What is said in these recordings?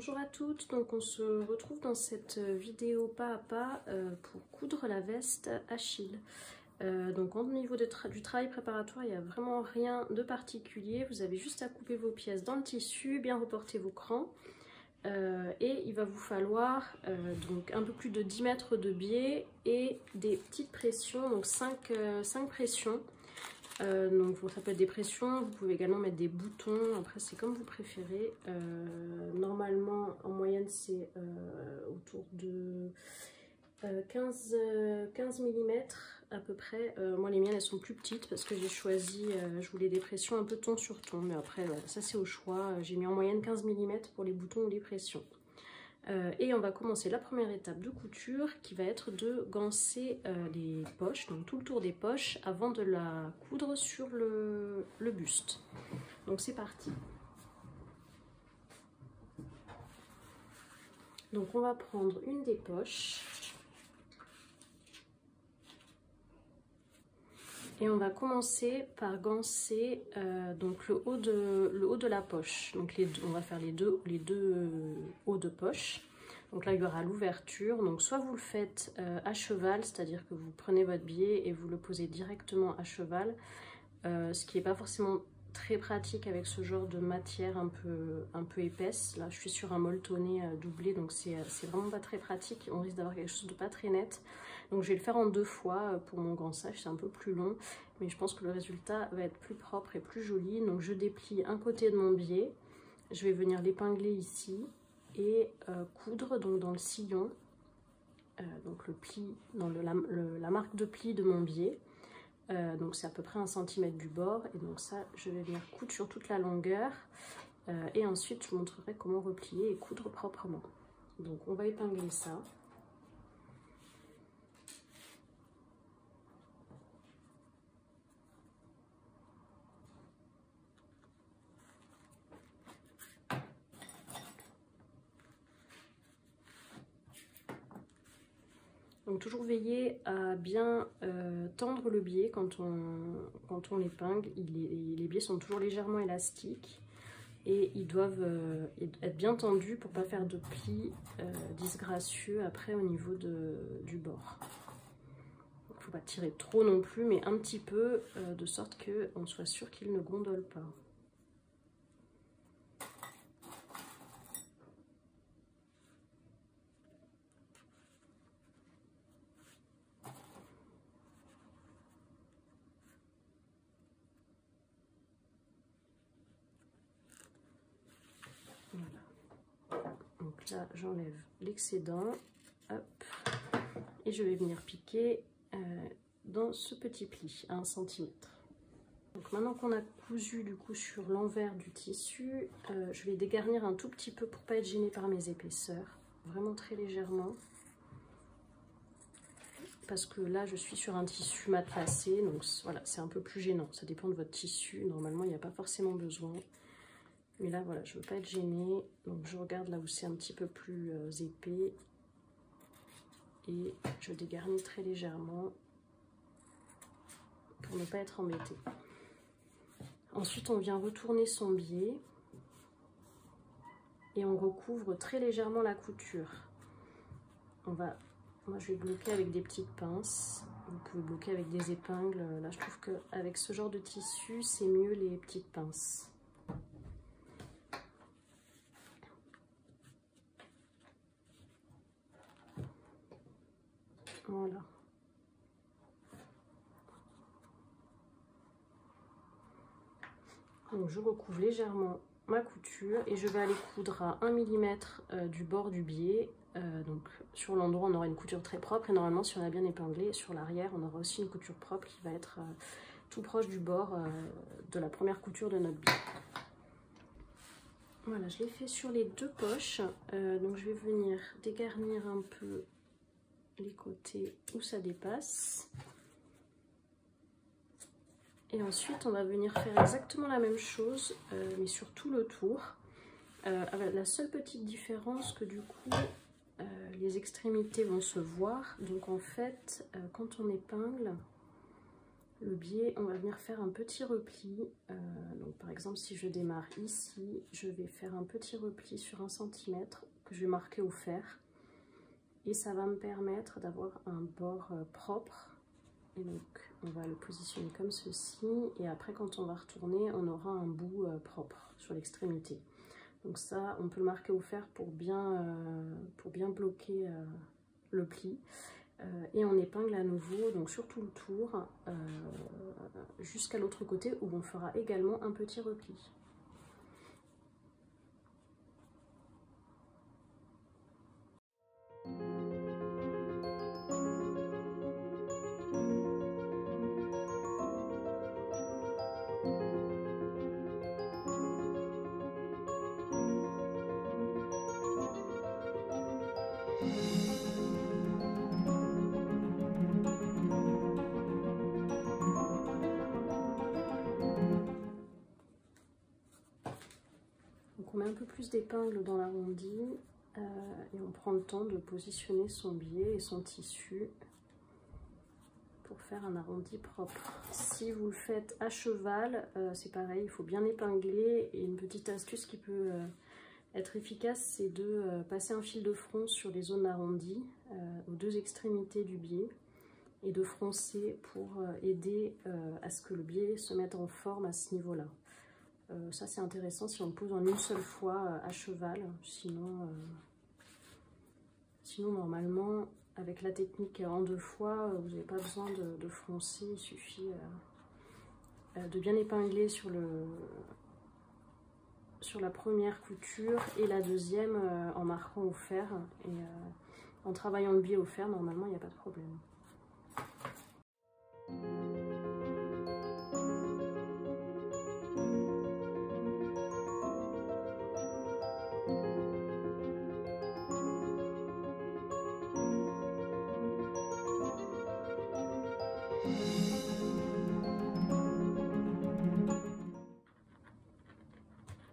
Bonjour à toutes, donc on se retrouve dans cette vidéo pas à pas pour coudre la veste Achille. Donc au niveau du travail préparatoire, il n'y a vraiment rien de particulier. Vous avez juste à couper vos pièces dans le tissu, bien reporter vos crans. Et il va vous falloir donc un peu plus de 10 mètres de biais et des petites pressions, donc 5 pressions. Donc bon, ça peut être des pressions, vous pouvez également mettre des boutons, après c'est comme vous préférez. Normalement en moyenne c'est autour de 15 mm à peu près. Moi les miennes elles sont plus petites parce que j'ai choisi, je voulais des pressions un peu ton sur ton, mais après voilà, ça c'est au choix. J'ai mis en moyenne 15 mm pour les boutons ou les pressions. Et on va commencer la première étape de couture qui va être de ganser les poches, donc tout le tour des poches avant de la coudre sur le buste. Donc c'est parti. Donc on va prendre une des poches et on va commencer par ganser donc le haut de la poche. Donc on va faire les deux hauts de poche. Donc là il y aura l'ouverture. Donc soit vous le faites à cheval, c'est-à-dire que vous prenez votre biais et vous le posez directement à cheval, ce qui n'est pas forcément très pratique avec ce genre de matière un peu épaisse. Là je suis sur un molletonné doublé, donc c'est vraiment pas très pratique. On risque d'avoir quelque chose de pas très net. Donc je vais le faire en 2 fois pour mon gansage, c'est un peu plus long, mais je pense que le résultat va être plus propre et plus joli. Donc je déplie un côté de mon biais, je vais venir l'épingler ici et coudre donc dans le sillon, donc le pli, dans la marque de pli de mon biais. Donc c'est à peu près 1 cm du bord, et donc ça je vais venir coudre sur toute la longueur et ensuite je vous montrerai comment replier et coudre proprement. Donc on va épingler ça. Donc toujours veiller à bien tendre le biais quand on l'épingle. Les biais sont toujours légèrement élastiques et ils doivent être bien tendus pour ne pas faire de plis disgracieux après au niveau du bord. Il ne faut pas tirer trop non plus, mais un petit peu de sorte qu'on soit sûr qu'il ne gondole pas. Voilà. Donc là j'enlève l'excédent, hop, et je vais venir piquer dans ce petit pli à 1 cm. Donc maintenant qu'on a cousu du coup sur l'envers du tissu, je vais dégarnir un tout petit peu pour pas être gênée par mes épaisseurs, vraiment très légèrement, parce que là je suis sur un tissu matelassé, donc voilà, c'est un peu plus gênant. Ça dépend de votre tissu, normalement il n'y a pas forcément besoin, mais là voilà, je veux pas être gênée, donc je regarde là où c'est un petit peu plus épais et je dégarnis très légèrement pour ne pas être embêtée. Ensuite, on vient retourner son biais et on recouvre très légèrement la couture. Moi, je vais bloquer avec des petites pinces. Vous pouvez bloquer avec des épingles. Là, je trouve qu'avec ce genre de tissu, c'est mieux les petites pinces. Voilà. Donc je recouvre légèrement ma couture et je vais aller coudre à 1 mm du bord du biais. Donc sur l'endroit on aura une couture très propre, et normalement si on a bien épinglé sur l'arrière on aura aussi une couture propre qui va être tout proche du bord de la première couture de notre biais. Voilà, je l'ai fait sur les 2 poches, donc je vais venir dégarnir un peu les côtés où ça dépasse. Et ensuite, on va venir faire exactement la même chose, mais sur tout le tour. Avec la seule petite différence que du coup, les extrémités vont se voir. Donc en fait, quand on épingle, le biais, on va venir faire un petit repli. Donc par exemple, si je démarre ici, je vais faire un petit repli sur 1 cm que je vais marquer au fer. Et ça va me permettre d'avoir un bord propre. Et donc on va le positionner comme ceci. Et après, quand on va retourner, on aura un bout propre sur l'extrémité. Donc ça, on peut le marquer au fer pour bien bloquer le pli. Et on épingle à nouveau, donc sur tout le tour, jusqu'à l'autre côté où on fera également un petit repli. Donc on met un peu plus d'épingles dans l'arrondi et on prend le temps de positionner son biais et son tissu pour faire un arrondi propre. Si vous le faites à cheval, c'est pareil, il faut bien épingler. Et une petite astuce qui peut être efficace, c'est de passer un fil de front sur les zones arrondies, aux 2 extrémités du biais, et de froncer pour aider à ce que le biais se mette en forme à ce niveau-là. Ça c'est intéressant si on le pose en une seule fois à cheval, sinon normalement avec la technique en 2 fois, vous n'avez pas besoin de froncer, il suffit de bien épingler sur la première couture et la deuxième en marquant au fer, et en travaillant le biais au fer, normalement il n'y a pas de problème.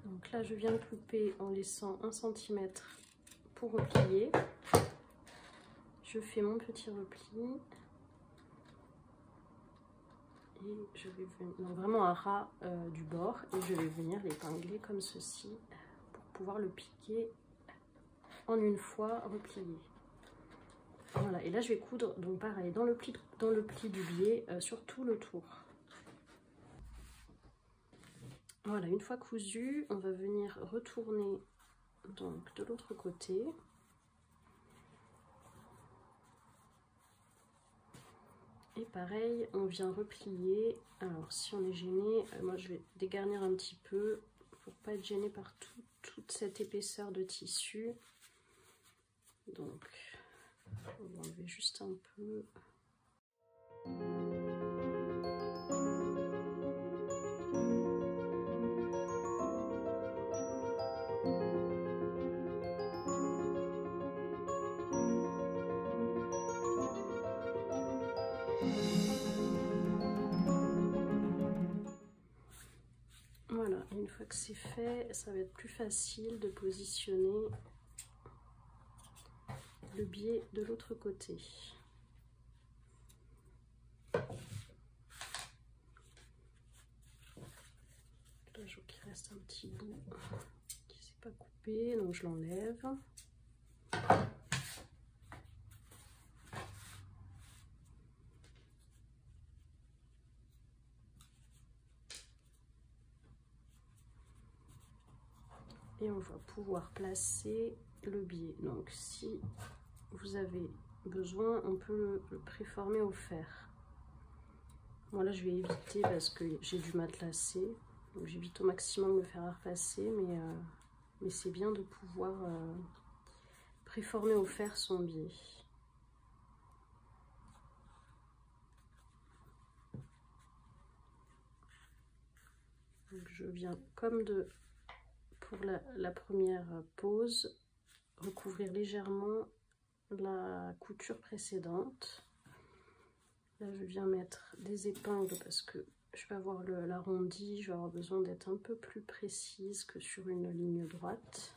Donc là je viens de couper en laissant 1 cm pour replier. Je fais mon petit repli et je vais venir, donc vraiment à ras du bord, et je vais venir l'épingler comme ceci pour pouvoir le piquer en une fois replié. Voilà, et là je vais coudre donc pareil dans le pli du biais sur tout le tour. Voilà, une fois cousu, on va venir retourner donc de l'autre côté. Et pareil, on vient replier. Alors si on est gêné, moi je vais dégarnir un petit peu pour pas être gêné par toute cette épaisseur de tissu. Donc on va enlever juste un peu. Voilà, et une fois que c'est fait, ça va être plus facile de positionner le biais de l'autre côté. Là, je vois qu'il reste un petit bout qui ne s'est pas coupé, donc je l'enlève. Et on va pouvoir placer le biais. Donc si vous avez besoin, on peut le préformer au fer. Moi là je vais éviter parce que j'ai dû matelassé, donc j'évite au maximum de me faire repasser, mais c'est bien de pouvoir préformer au fer son biais. Donc je viens comme pour la première pose, recouvrir légèrement la couture précédente. Là je viens mettre des épingles parce que je vais avoir l'arrondi, je vais avoir besoin d'être un peu plus précise que sur une ligne droite.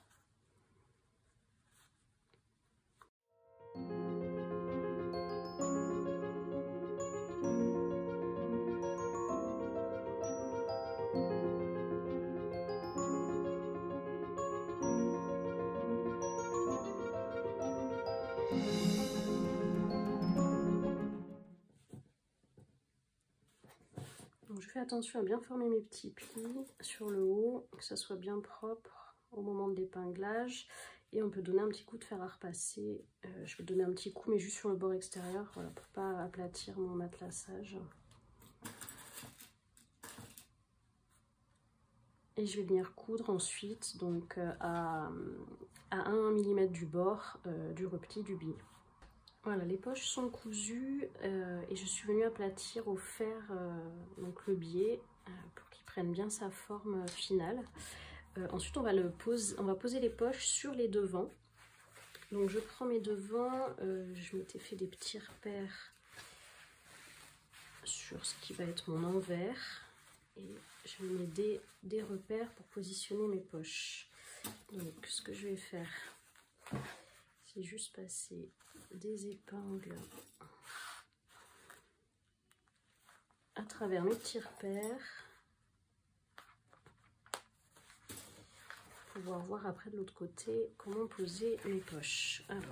Donc je fais attention à bien former mes petits plis sur le haut, que ça soit bien propre au moment de l'épinglage. Et on peut donner un petit coup de fer à repasser. Je vais donner un petit coup, mais juste sur le bord extérieur, voilà, pour pas aplatir mon matelassage. Et je vais venir coudre ensuite donc à 1 mm du bord du repli du billet. Voilà, les poches sont cousues et je suis venue aplatir au fer donc le biais pour qu'il prenne bien sa forme finale. Ensuite, on va poser les poches sur les devants. Donc je prends mes devants, je m'étais fait des petits repères sur ce qui va être mon envers. Et je mets des repères pour positionner mes poches. Donc ce que je vais faire, c'est juste passer des épingles à travers mes petits repères. Pour pouvoir voir après de l'autre côté comment poser mes poches. Alors,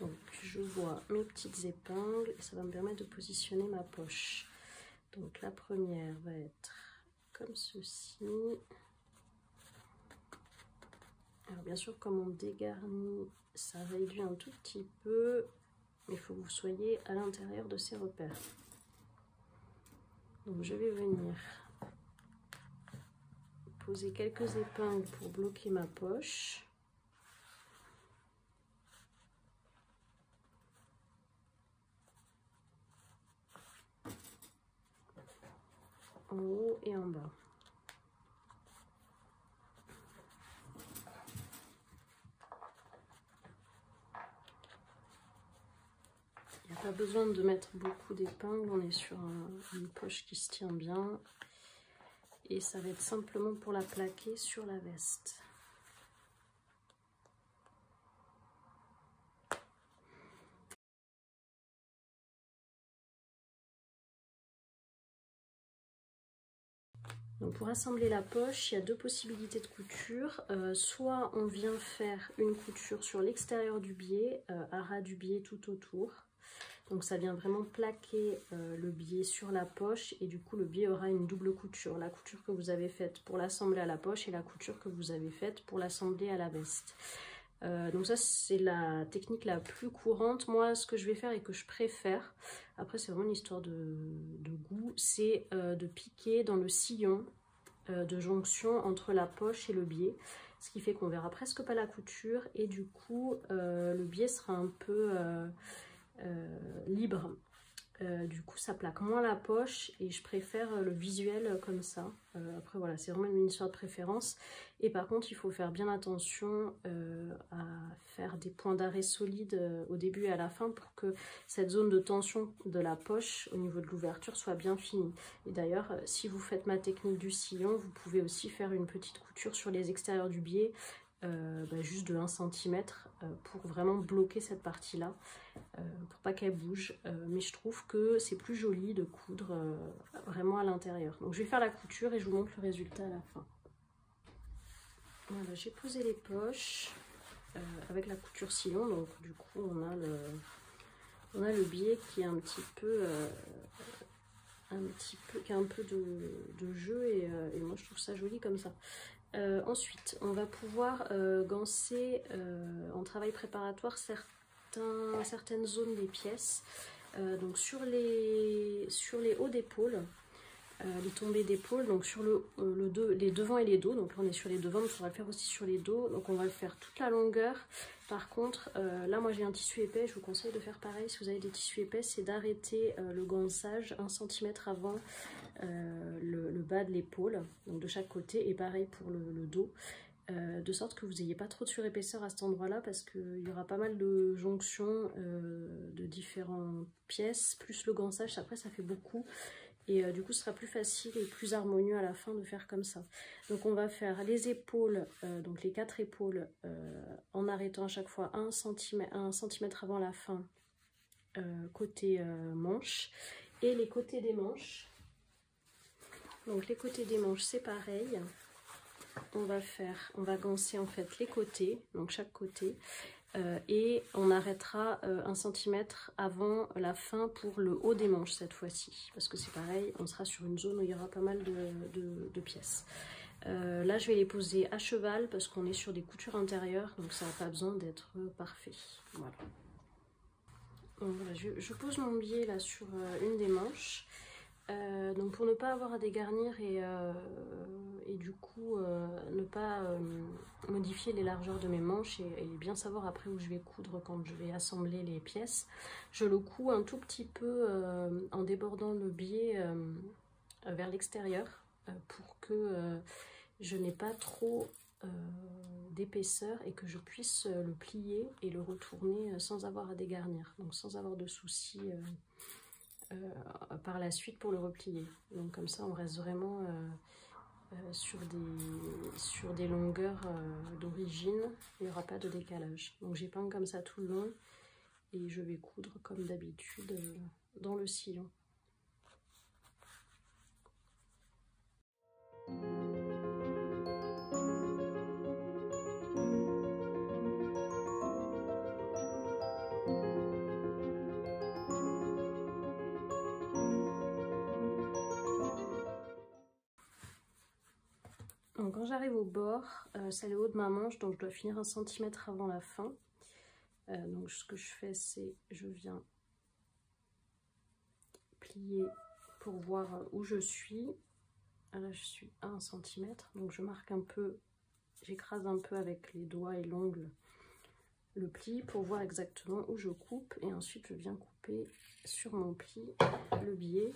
donc je vois mes petites épingles et ça va me permettre de positionner ma poche. Donc la première va être comme ceci. Alors bien sûr, comme on dégarnit, ça réduit un tout petit peu, mais il faut que vous soyez à l'intérieur de ces repères. Donc je vais venir poser quelques épingles pour bloquer ma poche. En haut et en bas. Il n'y a pas besoin de mettre beaucoup d'épingles, on est sur une poche qui se tient bien. Et ça va être simplement pour la plaquer sur la veste. Donc pour assembler la poche, il y a deux possibilités de couture. Soit on vient faire une couture sur l'extérieur du biais, à ras du biais tout autour. Donc ça vient vraiment plaquer le biais sur la poche et du coup le biais aura une double couture. La couture que vous avez faite pour l'assembler à la poche et la couture que vous avez faite pour l'assembler à la veste. Donc ça c'est la technique la plus courante. Moi ce que je vais faire et que je préfère, après c'est vraiment une histoire de goût, c'est de piquer dans le sillon de jonction entre la poche et le biais. Ce qui fait qu'on verra presque pas la couture et du coup le biais sera un peu libre. Du coup ça plaque moins la poche et je préfère le visuel comme ça. Après voilà, c'est vraiment une histoire de préférence. Et par contre il faut faire bien attention à faire des points d'arrêt solides au début et à la fin pour que cette zone de tension de la poche au niveau de l'ouverture soit bien finie. Et d'ailleurs si vous faites ma technique du sillon, vous pouvez aussi faire une petite couture sur les extérieurs du biais, juste de 1 cm pour vraiment bloquer cette partie là pour pas qu'elle bouge, mais je trouve que c'est plus joli de coudre vraiment à l'intérieur. Donc je vais faire la couture et je vous montre le résultat à la fin. Voilà, j'ai posé les poches avec la couture sillon, donc du coup on a le biais qui est un petit peu qui a un peu de jeu et moi je trouve ça joli comme ça. Ensuite on va pouvoir ganser en travail préparatoire certaines zones des pièces. Donc sur les hauts d'épaules, les tombées d'épaule, donc sur les devants et les dos. Donc là on est sur les devants, mais on va le faire aussi sur les dos. Donc on va le faire toute la longueur. Par contre, là moi j'ai un tissu épais, je vous conseille de faire pareil si vous avez des tissus épais, c'est d'arrêter le gansage 1 cm avant le bas de l'épaule, donc de chaque côté, et pareil pour le dos. De sorte que vous n'ayez pas trop de surépaisseur à cet endroit là parce qu'il y aura pas mal de jonctions de différentes pièces, plus le gansage, après ça fait beaucoup et du coup ce sera plus facile et plus harmonieux à la fin de faire comme ça. Donc on va faire les épaules, donc les 4 épaules en arrêtant à chaque fois 1 cm avant la fin côté manche, et les côtés des manches. Donc les côtés des manches c'est pareil. On va ganser en fait les côtés, donc chaque côté, et on arrêtera 1 cm avant la fin pour le haut des manches cette fois-ci, parce que c'est pareil, on sera sur une zone où il y aura pas mal de pièces. Là je vais les poser à cheval parce qu'on est sur des coutures intérieures, donc ça n'a pas besoin d'être parfait. Voilà. Donc, voilà, je pose mon biais là sur une des manches. Donc pour ne pas avoir à dégarnir et du coup ne pas modifier les largeurs de mes manches et bien savoir après où je vais coudre quand je vais assembler les pièces, je le couds un tout petit peu en débordant le biais vers l'extérieur pour que je n'ai pas trop d'épaisseur et que je puisse le plier et le retourner sans avoir à dégarnir, donc sans avoir de soucis par la suite pour le replier. Donc comme ça on reste vraiment sur des longueurs d'origine, il n'y aura pas de décalage. Donc j'épingle comme ça tout le long et je vais coudre comme d'habitude dans le sillon. Donc quand j'arrive au bord, c'est le haut de ma manche, donc je dois finir 1 cm avant la fin. Donc ce que je fais, c'est je viens plier pour voir où je suis. Là je suis à 1 cm, donc je marque un peu, j'écrase un peu avec les doigts et l'ongle le pli pour voir exactement où je coupe, et ensuite je viens couper sur mon pli le biais.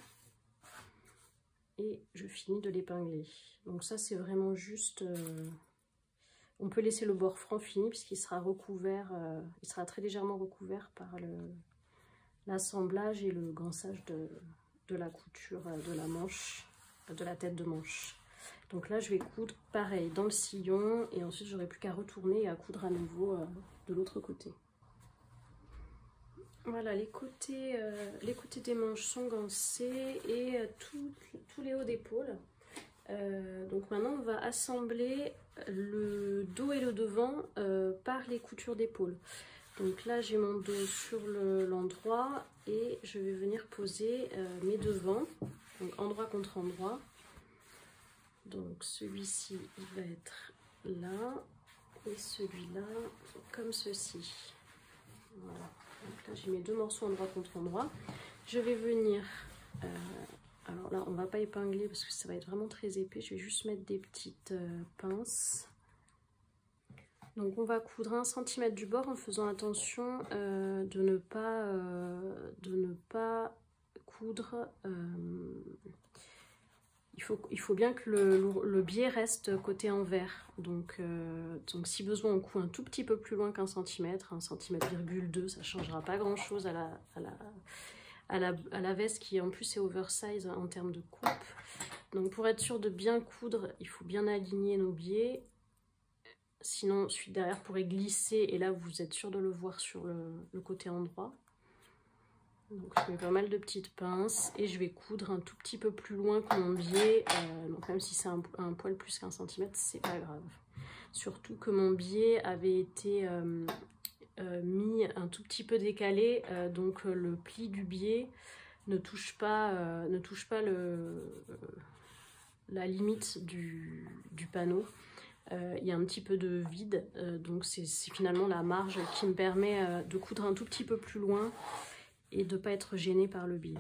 Et je finis de l'épingler. Donc ça c'est vraiment juste, on peut laisser le bord franc fini puisqu'il sera recouvert, il sera très légèrement recouvert par l'assemblage et le gançage de la couture de la manche, de la tête de manche. Donc là je vais coudre pareil dans le sillon et ensuite j'aurai plus qu'à retourner et à coudre à nouveau de l'autre côté. Voilà, les côtés des manches sont gancés et tous les hauts d'épaule. Donc maintenant on va assembler le dos et le devant par les coutures d'épaule. Donc là j'ai mon dos sur l'endroit et je vais venir poser mes devants, donc endroit contre endroit. Donc celui-ci il va être là et celui-là comme ceci. Voilà. Donc là j'ai mes 2 morceaux endroit contre endroit. Je vais venir, alors là on va pas épingler parce que ça va être vraiment très épais, je vais juste mettre des petites pinces. Donc on va coudre 1 cm du bord en faisant attention de ne pas coudre, il faut bien que le biais reste côté envers, donc si besoin on coud un tout petit peu plus loin qu'1 cm, 1,2 cm, ça ne changera pas grand chose à la veste qui en plus est oversize en termes de coupe. Donc pour être sûr de bien coudre, il faut bien aligner nos biais, sinon celui derrière pourrait glisser et là vous êtes sûr de le voir sur le côté endroit. Donc je mets pas mal de petites pinces et je vais coudre un tout petit peu plus loin que mon biais, donc même si c'est un poil plus qu'1 cm, c'est pas grave. Surtout que mon biais avait été mis un tout petit peu décalé, donc le pli du biais ne touche pas la limite du panneau. Il y a un petit peu de vide, donc c'est finalement la marge qui me permet de coudre un tout petit peu plus loin et de ne pas être gênée par le biais.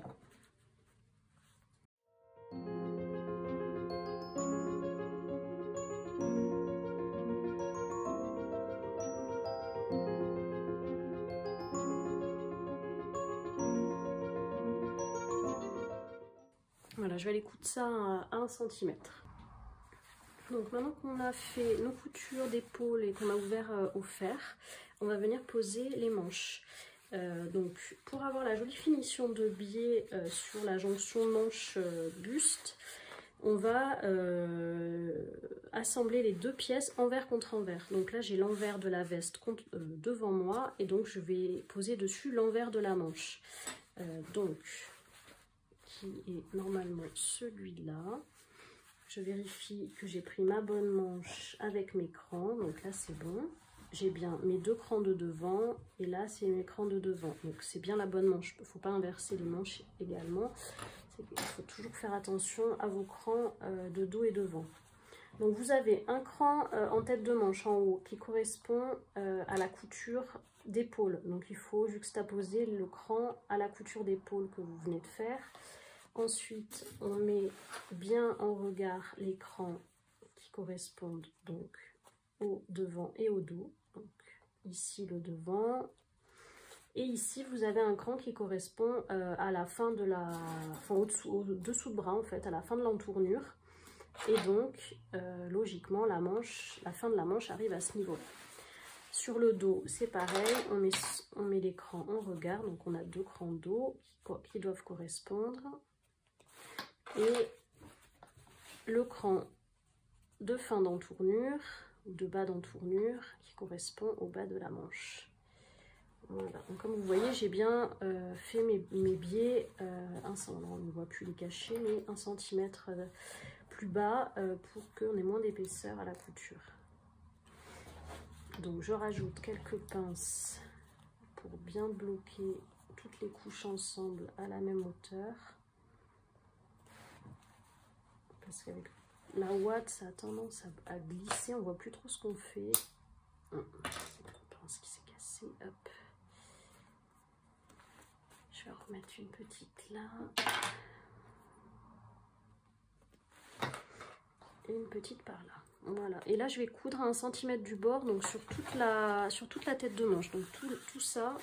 Voilà, je vais aller coudre ça à 1 cm. Donc maintenant qu'on a fait nos coutures d'épaule et qu'on a ouvert au fer, on va venir poser les manches. Donc pour avoir la jolie finition de biais sur la jonction manche-buste, on va assembler les 2 pièces envers contre envers. Donc là j'ai l'envers de la veste devant moi et donc je vais poser dessus l'envers de la manche. Donc qui est normalement celui-là. Je vérifie que j'ai pris ma bonne manche avec mes crans, donc là c'est bon. j'ai bien mes 2 crans de devant et là c'est mes crans de devant. Donc c'est bien la bonne manche. Il ne faut pas inverser les manches également. Il faut toujours faire attention à vos crans de dos et devant. Donc vous avez un cran en tête de manche en haut qui correspond à la couture d'épaule. Donc il faut juxtaposer le cran à la couture d'épaule que vous venez de faire. Ensuite on met bien en regard les crans qui correspondent donc au devant et au dos. Donc ici le devant. Et ici, vous avez un cran qui correspond à la fin de la... Enfin, au-dessous de bras, en fait, à la fin de l'entournure. Et donc, logiquement, la fin de la manche arrive à ce niveau-là. Sur le dos, c'est pareil. On met les crans en regard. Donc, on a 2 crans dos qui doivent correspondre. Et le cran de fin d'entournure, ou de bas d'entournure, qui correspond au bas de la manche. Voilà, donc comme vous voyez, j'ai bien fait mes biais, on ne voit plus les cachets, mais 1 cm plus bas pour qu'on ait moins d'épaisseur à la couture. Donc je rajoute quelques pinces pour bien bloquer toutes les couches ensemble à la même hauteur. Parce qu'avec la ouate, ça a tendance à glisser, on ne voit plus trop ce qu'on fait. Une pince qui s'est cassée, hop. Je vais remettre une petite là. Et une petite par là. Voilà. Et là, je vais coudre à 1 cm du bord, donc sur toute la tête de manche. Donc tout ça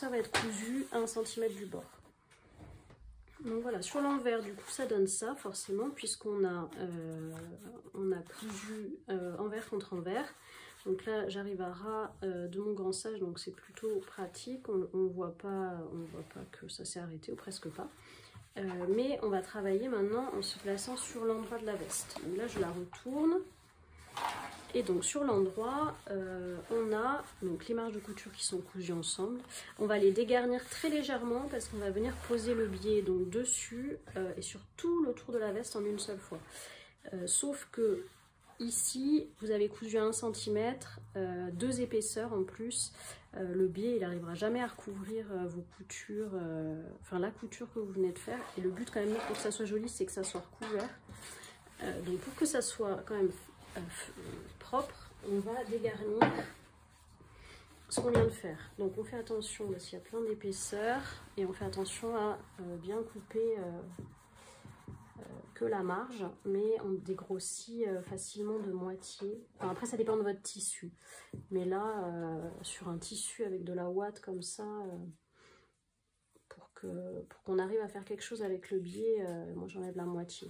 va être cousu à 1 cm du bord. Donc voilà, sur l'envers, du coup, ça donne ça, forcément, puisqu'on a cousu envers contre envers. Donc là, j'arrive à ras de mon grand sage, donc c'est plutôt pratique. On voit pas que ça s'est arrêté, ou presque pas. Mais on va travailler maintenant en se plaçant sur l'endroit de la veste. Donc là, je la retourne. Et donc sur l'endroit, on a donc les marges de couture qui sont cousues ensemble. On va les dégarnir très légèrement parce qu'on va venir poser le biais donc dessus et sur tout le tour de la veste en une seule fois. Sauf que ici, vous avez cousu à 1 cm, 2 épaisseurs en plus. Le biais, il n'arrivera jamais à recouvrir vos coutures, enfin la couture que vous venez de faire. Et le but quand même pour que ça soit joli, c'est que ça soit recouvert. Donc pour que ça soit quand même propre, on va dégarnir ce qu'on vient de faire. Donc on fait attention parce qu'il y a plein d'épaisseur et on fait attention à bien couper que la marge, mais on dégrossit facilement de moitié. Enfin, après ça dépend de votre tissu, mais là sur un tissu avec de la ouate comme ça, pour qu'on arrive à faire quelque chose avec le biais, moi j'enlève la moitié.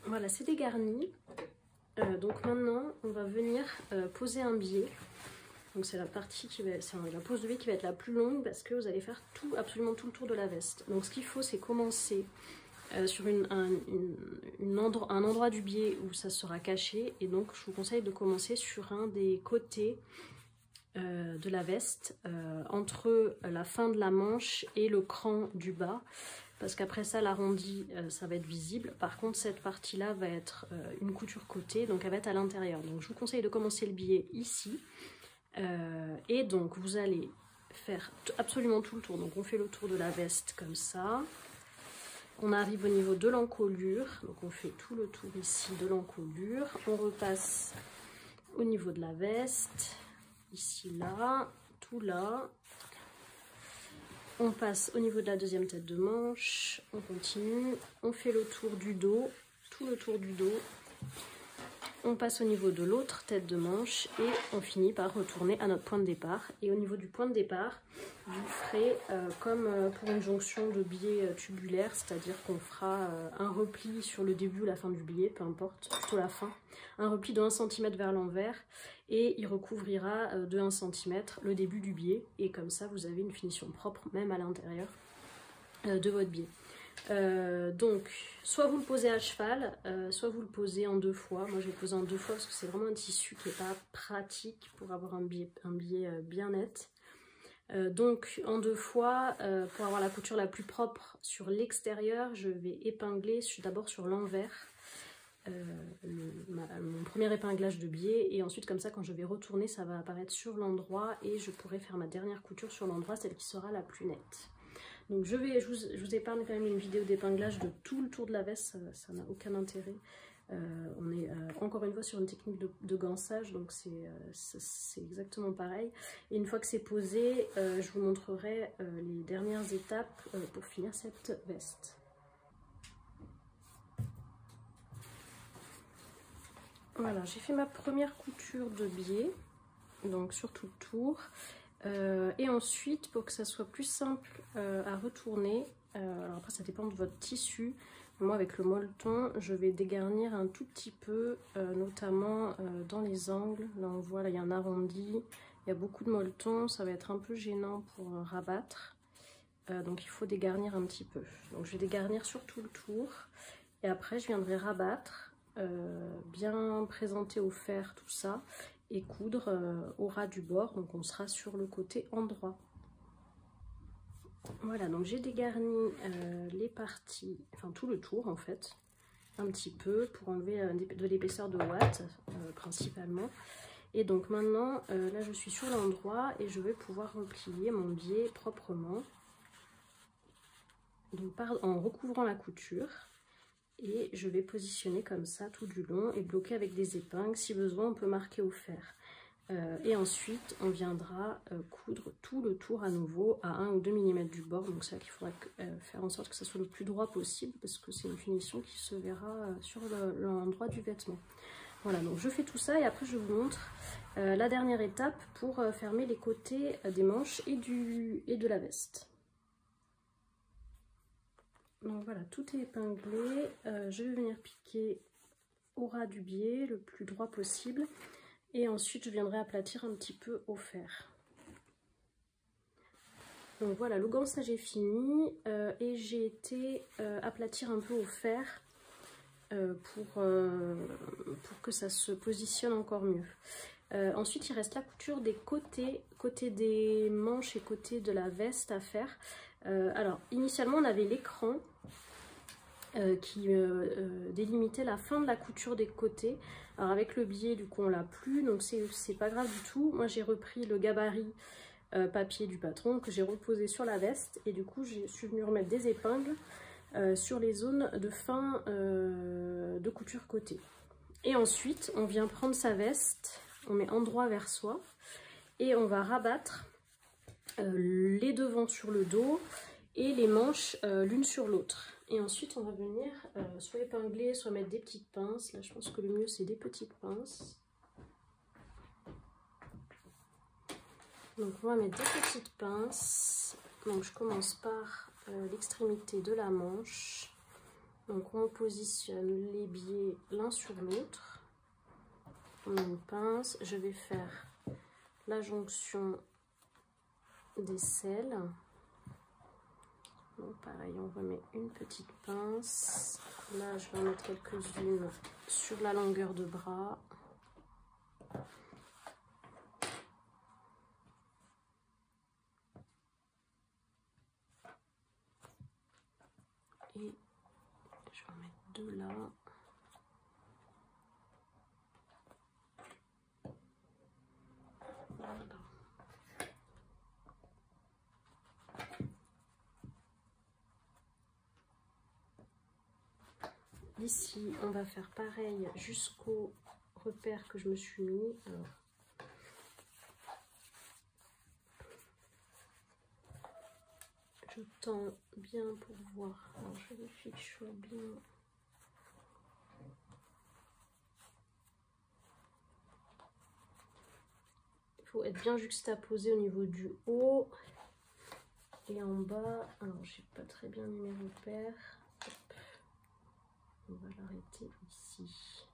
Voilà, c'est dégarni. Donc maintenant, on va venir poser un biais. Donc c'est la partie qui va, c'est la pose de biais qui va être la plus longue parce que vous allez faire absolument tout le tour de la veste. Donc ce qu'il faut, c'est commencer sur un endroit du biais où ça sera caché. Et donc je vous conseille de commencer sur un des côtés de la veste, entre la fin de la manche et le cran du bas. Parce qu'après ça, l'arrondi, ça va être visible. Par contre, cette partie-là va être une couture côté, donc elle va être à l'intérieur. Donc je vous conseille de commencer le biais ici. Et donc vous allez faire absolument tout le tour. Donc on fait le tour de la veste comme ça. On arrive au niveau de l'encolure. Donc on fait tout le tour ici de l'encolure. On repasse au niveau de la veste. Ici, là, tout là. On passe au niveau de la deuxième tête de manche, on continue, on fait le tour du dos, tout le tour du dos. On passe au niveau de l'autre tête de manche et on finit par retourner à notre point de départ. Et au niveau du point de départ, vous ferez comme pour une jonction de biais tubulaire, c'est-à-dire qu'on fera un repli sur le début ou la fin du biais, peu importe, plutôt la fin. Un repli de 1 cm vers l'envers et il recouvrira de 1 cm le début du biais. Et comme ça, vous avez une finition propre, même à l'intérieur de votre biais. Donc soit vous le posez à cheval, soit vous le posez en 2 fois. Moi je vais le poser en 2 fois parce que c'est vraiment un tissu qui n'est pas pratique pour avoir un biais bien net. Donc en 2 fois, pour avoir la couture la plus propre sur l'extérieur, je vais épingler d'abord sur l'envers mon premier épinglage de biais, et ensuite comme ça quand je vais retourner ça va apparaître sur l'endroit et je pourrai faire ma dernière couture sur l'endroit, celle qui sera la plus nette. Donc je vous épargne quand même une vidéo d'épinglage de tout le tour de la veste, ça n'a aucun intérêt. On est encore une fois sur une technique de gansage, donc c'est exactement pareil. Et une fois que c'est posé, je vous montrerai les dernières étapes pour finir cette veste. Voilà, j'ai fait ma première couture de biais, donc sur tout le tour. Et ensuite, pour que ça soit plus simple à retourner, alors après ça dépend de votre tissu, moi avec le molleton je vais dégarnir un tout petit peu, notamment dans les angles. Là on voit, là il y a un arrondi, il y a beaucoup de molleton, ça va être un peu gênant pour rabattre, donc il faut dégarnir un petit peu. Donc je vais dégarnir sur tout le tour et après je viendrai rabattre, bien présenter au fer tout ça, et coudre au ras du bord, donc on sera sur le côté endroit. Voilà, donc j'ai dégarni les parties, enfin tout le tour en fait, un petit peu pour enlever de l'épaisseur de ouate principalement. Et donc maintenant, là je suis sur l'endroit et je vais pouvoir replier mon biais proprement, donc en recouvrant la couture. Et je vais positionner comme ça tout du long et bloquer avec des épingles. Si besoin, on peut marquer au fer. Et ensuite, on viendra coudre tout le tour à nouveau à 1 ou 2 mm du bord. Donc c'est là qu'il faudra faire en sorte que ça soit le plus droit possible parce que c'est une finition qui se verra sur l'endroit du vêtement. Voilà, donc je fais tout ça et après je vous montre la dernière étape pour fermer les côtés des manches et de la veste. Donc voilà, tout est épinglé, je vais venir piquer au ras du biais le plus droit possible et ensuite je viendrai aplatir un petit peu au fer. Donc voilà, le gansage est fini et j'ai été aplatir un peu au fer pour que ça se positionne encore mieux. Ensuite il reste la couture des côtés des manches et côté de la veste à faire. Alors initialement on avait l'écran qui délimitait la fin de la couture des côtés. Alors avec le biais du coup on l'a plus, donc c'est pas grave du tout. Moi j'ai repris le gabarit papier du patron que j'ai reposé sur la veste et du coup je suis venue remettre des épingles sur les zones de fin de couture côté. Et ensuite on vient prendre sa veste, on met endroit vers soi et on va rabattre les devants sur le dos et les manches l'une sur l'autre. Et ensuite on va venir soit épingler, soit mettre des petites pinces. Là je pense que le mieux c'est des petites pinces. Donc on va mettre des petites pinces. Donc je commence par l'extrémité de la manche. Donc on positionne les biais l'un sur l'autre. On met une pince. Je vais faire la jonction des selles. Donc pareil, on remet une petite pince. Là, je vais en mettre quelques-unes sur la longueur de bras. Et je vais en mettre 2 là. Voilà. Ici, on va faire pareil jusqu'au repère que je me suis mis. Alors, je tends bien pour voir. Alors, je vérifie que je sois bien. faut être bien juxtaposé au niveau du haut et en bas. Alors j'ai pas très bien mis mes repères. Hop. On va l'arrêter ici.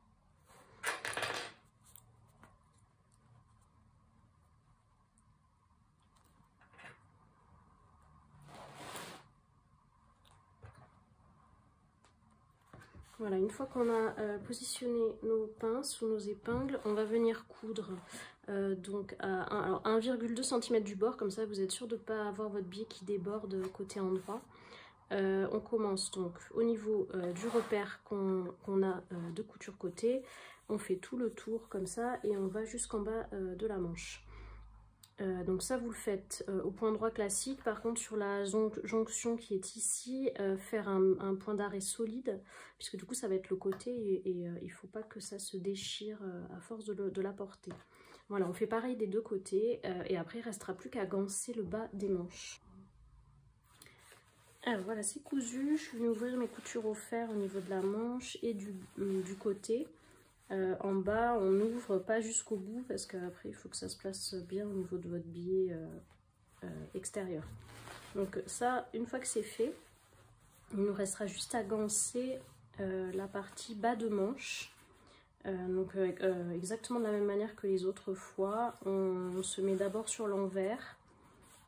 Voilà, une fois qu'on a positionné nos pinces ou nos épingles, on va venir coudre donc à 1,2 cm du bord, comme ça vous êtes sûr de ne pas avoir votre biais qui déborde côté endroit. On commence donc au niveau du repère qu'on a de couture côté, on fait tout le tour comme ça et on va jusqu'en bas de la manche. Donc ça vous le faites au point droit classique. Par contre sur la jonction qui est ici, faire un point d'arrêt solide, puisque du coup ça va être le côté et il ne faut pas que ça se déchire à force de la porter. Voilà, on fait pareil des deux côtés et après il ne restera plus qu'à ganser le bas des manches. Alors voilà, c'est cousu, je vais ouvrir mes coutures au fer au niveau de la manche et du côté. En bas, on n'ouvre pas jusqu'au bout parce qu'après il faut que ça se place bien au niveau de votre biais extérieur. Donc ça, une fois que c'est fait, il nous restera juste à ganser la partie bas de manche. Exactement de la même manière que les autres fois, on se met d'abord sur l'envers,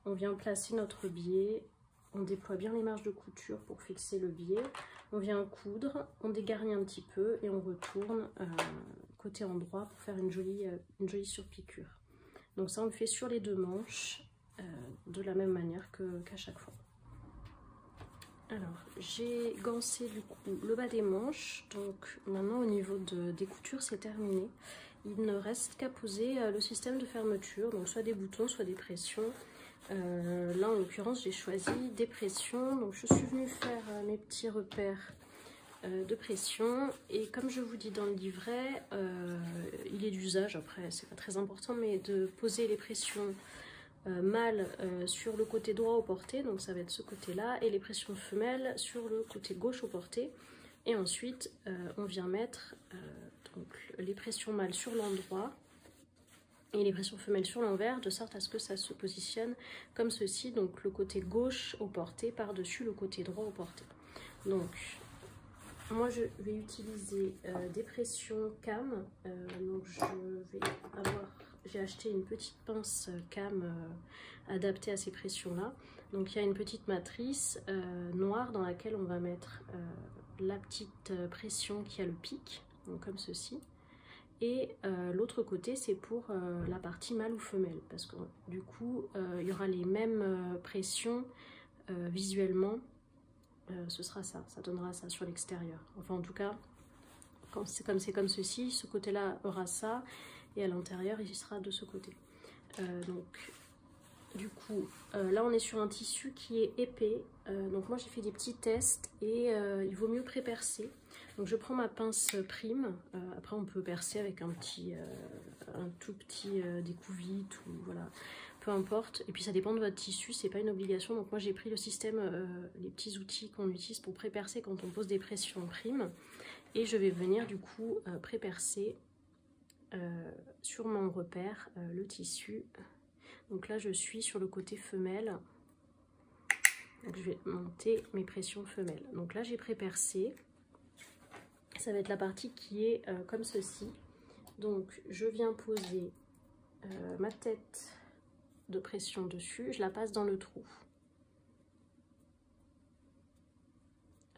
on vient placer notre biais, on déploie bien les marges de couture pour fixer le biais. On vient coudre, on dégarnit un petit peu et on retourne côté endroit pour faire une jolie surpiqûre. Donc ça on le fait sur les deux manches de la même manière qu'à chaque fois. Alors j'ai gancé du coup le bas des manches, donc maintenant au niveau des coutures c'est terminé. Il ne reste qu'à poser le système de fermeture, donc soit des boutons, soit des pressions. Là en l'occurrence j'ai choisi des pressions, donc je suis venue faire mes petits repères de pression et comme je vous dis dans le livret, il est d'usage, après c'est pas très important, mais de poser les pressions mâles sur le côté droit au porté, donc ça va être ce côté là, et les pressions femelles sur le côté gauche au porté, et ensuite on vient mettre donc les pressions mâles sur l'endroit et les pressions femelles sur l'envers, de sorte à ce que ça se positionne comme ceci, donc le côté gauche au porté par-dessus le côté droit au porté. Donc moi je vais utiliser des pressions cam, donc j'ai acheté une petite pince cam adaptée à ces pressions là. Donc il y a une petite matrice noire dans laquelle on va mettre la petite pression qui a le pic, donc comme ceci. Et l'autre côté c'est pour la partie mâle ou femelle, parce que du coup il y aura les mêmes pressions visuellement, ce sera ça donnera ça sur l'extérieur. Enfin en tout cas, quand c'est comme ceci, ce côté là aura ça, et à l'intérieur il sera de ce côté. Donc du coup là on est sur un tissu qui est épais, donc moi j'ai fait des petits tests et il vaut mieux pré-percer. Donc je prends ma pince prime, après on peut percer avec un tout petit découvite ou voilà, peu importe, et puis ça dépend de votre tissu, c'est pas une obligation. Donc moi j'ai pris le système, les petits outils qu'on utilise pour pré-percer quand on pose des pressions primes, et je vais venir du coup pré-percer sur mon repère le tissu. Donc là je suis sur le côté femelle, donc je vais monter mes pressions femelles. Donc là j'ai pré-percé, ça va être la partie qui est comme ceci. Donc je viens poser ma tête de pression dessus, je la passe dans le trou.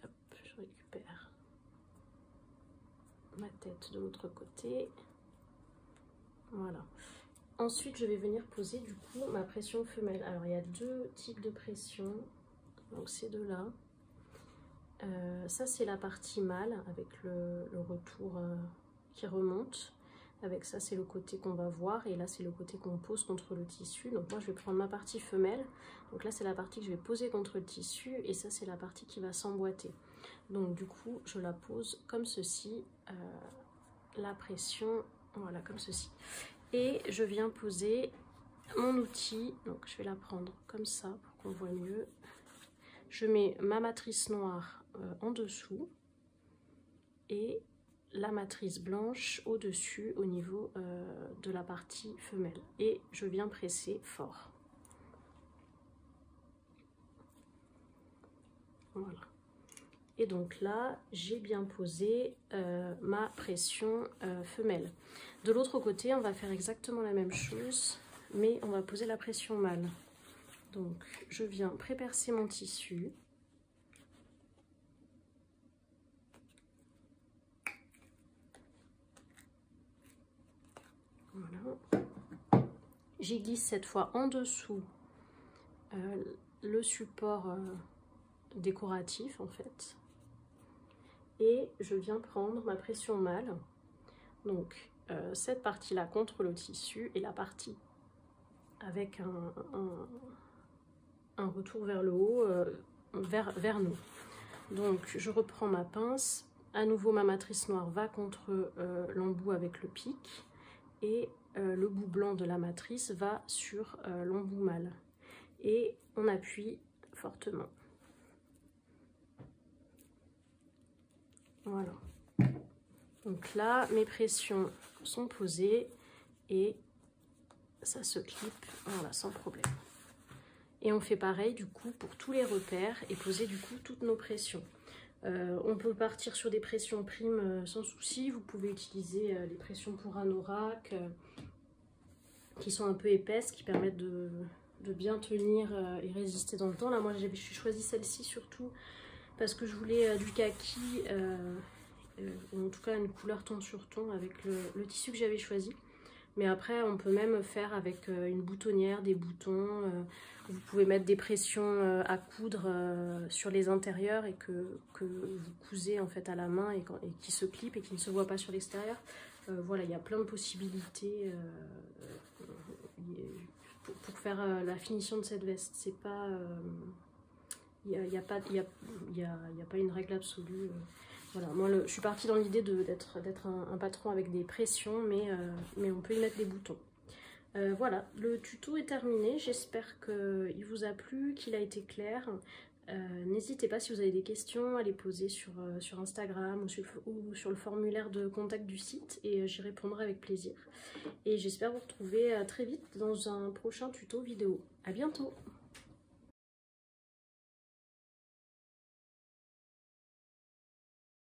Hop, je récupère ma tête de l'autre côté. Voilà. Ensuite, je vais venir poser du coup ma pression femelle. Alors, il y a deux types de pression. Donc, ces deux-là. Ça, c'est la partie mâle avec le retour qui remonte. Avec ça, c'est le côté qu'on va voir. Et là, c'est le côté qu'on pose contre le tissu. Donc, moi, je vais prendre ma partie femelle. Donc là, c'est la partie que je vais poser contre le tissu. Et ça, c'est la partie qui va s'emboîter. Donc, du coup, je la pose comme ceci. La pression, voilà, comme ceci. Et je viens poser mon outil. Donc, je vais la prendre comme ça pour qu'on voit mieux. Je mets ma matrice noire en dessous. Et la matrice blanche au-dessus au niveau de la partie femelle et je viens presser fort. Voilà. Et donc là, j'ai bien posé ma pression femelle. De l'autre côté, on va faire exactement la même chose, mais on va poser la pression mâle. Donc, je viens pré-percer mon tissu. Voilà. J'y glisse cette fois en dessous le support décoratif en fait. Et je viens prendre ma pression mâle. Donc, cette partie-là contre le tissu et la partie avec un retour vers le haut, vers nous. Donc je reprends ma pince, à nouveau ma matrice noire va contre l'embout avec le pic et le bout blanc de la matrice va sur l'embout mâle et on appuie fortement. Voilà. Donc là mes pressions sont posées et ça se clip, voilà, sans problème. Et on fait pareil du coup pour tous les repères et poser du coup toutes nos pressions. On peut partir sur des pressions primes sans souci. Vous pouvez utiliser les pressions pour anorak qui sont un peu épaisses, qui permettent de bien tenir et résister dans le temps. Là moi j'ai choisi celle-ci surtout parce que je voulais du kaki, ou en tout cas une couleur ton sur ton avec le tissu que j'avais choisi. Mais après, on peut même faire avec une boutonnière, des boutons. Vous pouvez mettre des pressions à coudre sur les intérieurs et que vous cousez en fait à la main et qui se clipent et qui ne se voient pas sur l'extérieur. Voilà, il y a plein de possibilités pour faire la finition de cette veste. C'est pas, il n'y a pas une règle absolue. Voilà, moi je suis partie dans l'idée d'être un patron avec des pressions, mais on peut y mettre des boutons. Voilà, le tuto est terminé, j'espère qu'il vous a plu, qu'il a été clair. N'hésitez pas si vous avez des questions à les poser sur Instagram ou sur le formulaire de contact du site et j'y répondrai avec plaisir. Et j'espère vous retrouver très vite dans un prochain tuto vidéo. À bientôt!